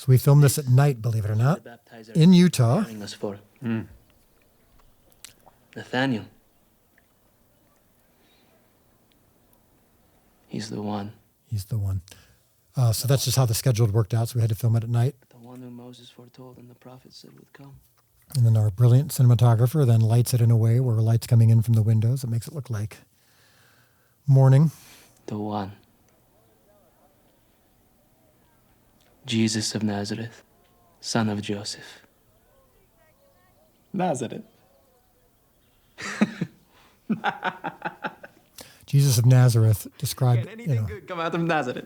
we filmed this at night, believe it or not, in Utah. Nathaniel. He's the one. He's the one. So that's just how the schedule had worked out, so we had to film it at night. The one who Moses foretold and the prophet said would come. And then our brilliant cinematographer then lights it in a way where light's coming in from the windows. It makes it look like morning. The one. Jesus of Nazareth, son of Joseph. Nazareth. Jesus of Nazareth described, Can anything good come out of Nazareth?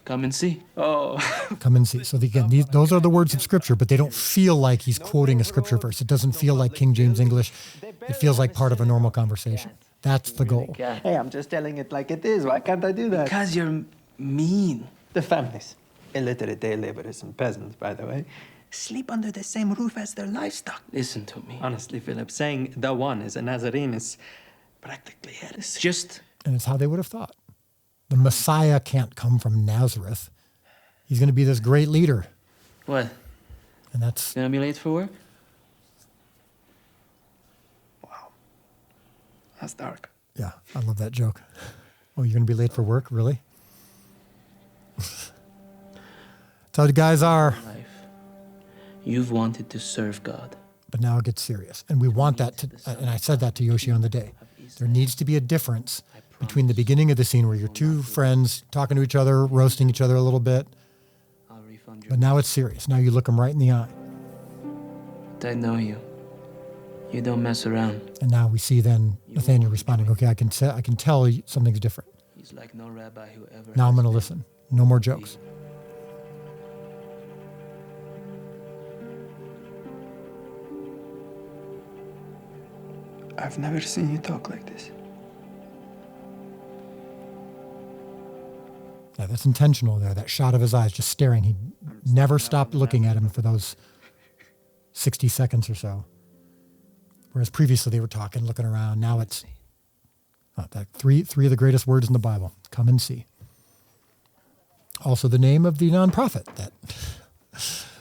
Come and see. Oh. Come and see. So again, those are the words of Scripture, but they don't feel like he's quoting a Scripture verse. It doesn't feel like King James English. It feels like part of a normal conversation. That's the goal. Hey, I'm just telling it like it is. Why can't I do that? Because you're mean. The families, illiterate day laborers and peasants, by the way, sleep under the same roof as their livestock. Listen to me. Honestly, Philip, saying the one is a Nazarene is practically heresy. And it's how they would have thought. The Messiah can't come from Nazareth. He's going to be this great leader. What? And that's... Gonna be late for work? Wow. That's dark. Yeah, I love that joke. Oh, you're going to be late for work? Really? That's how the guys are. Life. You've wanted to serve God. But now it gets serious. And we want that to... And I said that to Yoshi on the day. There needs to be a difference between the beginning of the scene where you're two friends talking to each other, roasting each other a little bit. But now it's serious. Now you look them right in the eye. I know you. You don't mess around. And now we see then Nathaniel responding, okay, I can tell something's different. He's like no rabbi who ever. Now I'm going to listen. No more jokes. I've never seen you talk like this. Yeah, that's intentional there. That shot of his eyes just staring. He never stopped looking at him for those 60 seconds or so. Whereas previously they were talking, looking around. Now it's three of the greatest words in the Bible. Come and see. Also the name of the nonprofit that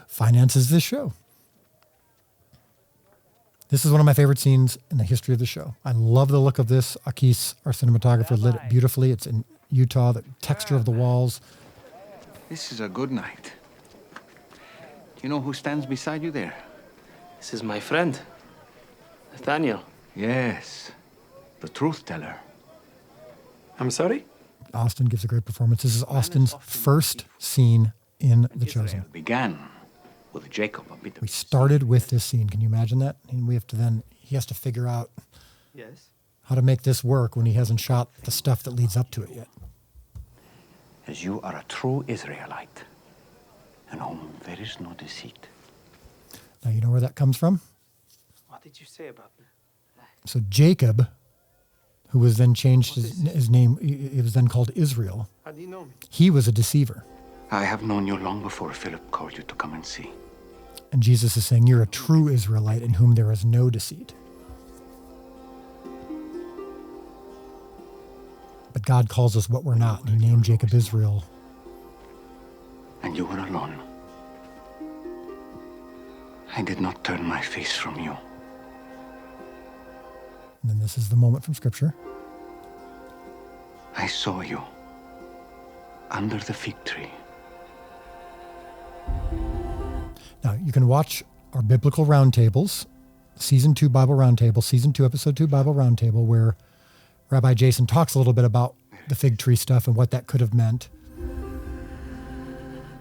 finances this show. This is one of my favorite scenes in the history of the show. I love the look of this. Akis, our cinematographer, lit it beautifully. It's in Utah, the texture of the walls. This is a good night. Do you know who stands beside you there? This is my friend, Nathaniel. Yes, the truth teller. I'm sorry? Austin gives a great performance. This is Austin's first scene in The Chosen. Began with Jacob. We started with this scene. Can you imagine that? And he has to figure out how to make this work when he hasn't shot the stuff that leads up to it yet. As you are a true Israelite, in whom there is no deceit. Now, you know where that comes from? What did you say about me? So Jacob, who was then changed his name, it was then called Israel. How do you know me? He was a deceiver. I have known you long before Philip called you to come and see. And Jesus is saying, you're a true Israelite in whom there is no deceit. But God calls us what we're not, and he named Jacob Israel. And you were alone. I did not turn my face from you. And then this is the moment from Scripture. I saw you under the fig tree. Now, you can watch our biblical roundtables, Season 2 Bible Roundtable, Season 2, Episode 2 Bible Roundtable, where Rabbi Jason talks a little bit about the fig tree stuff and what that could have meant.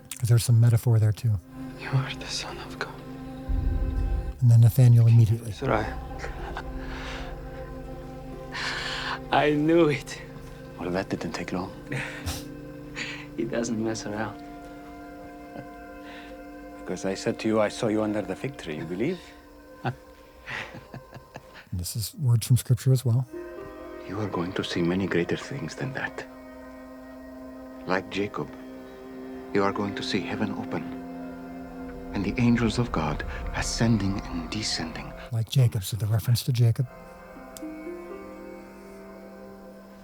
Because there's some metaphor there, too. You are the Son of God. And then Nathaniel immediately. Israel. I knew it. Well, that didn't take long. He doesn't mess around. Because I said to you, I saw you under the fig tree. You believe? And this is words from Scripture as well. You are going to see many greater things than that. Like Jacob, you are going to see heaven open and the angels of God ascending and descending. Like Jacob, so the reference to Jacob.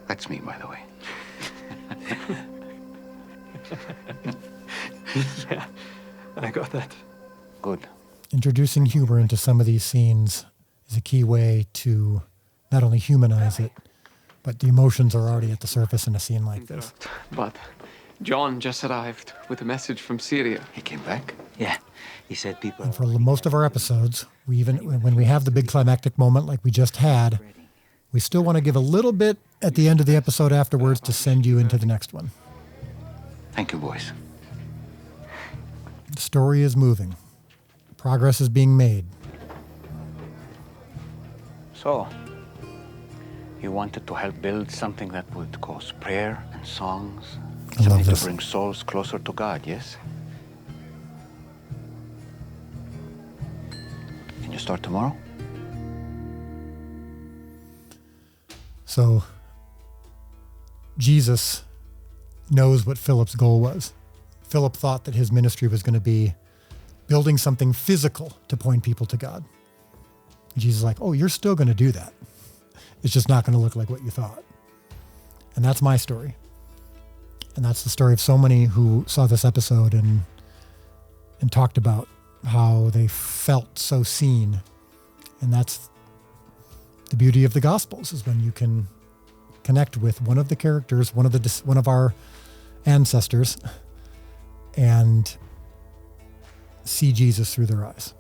That's me, by the way. Yeah. I got that. Good. Introducing humor into some of these scenes is a key way to not only humanize it, but the emotions are already at the surface in a scene like this. But John just arrived with a message from Syria. He came back? Yeah. He said people... And for most of our episodes, we even when we have the big climactic moment like we just had, we still want to give a little bit at the end of the episode afterwards to send you into the next one. Thank you, boys. The story is moving. Progress is being made. So, you wanted to help build something that would cause prayer and songs, I love something this. to bring souls closer to God, yes? Can you start tomorrow? So Jesus knows what Philip's goal was. Philip thought that his ministry was going to be building something physical to point people to God. Jesus is like, oh, you're still going to do that. It's just not going to look like what you thought. And that's my story. And that's the story of so many who saw this episode and talked about how they felt so seen. And that's the beauty of the Gospels, is when you can connect with one of the characters, one of our ancestors, and see Jesus through their eyes.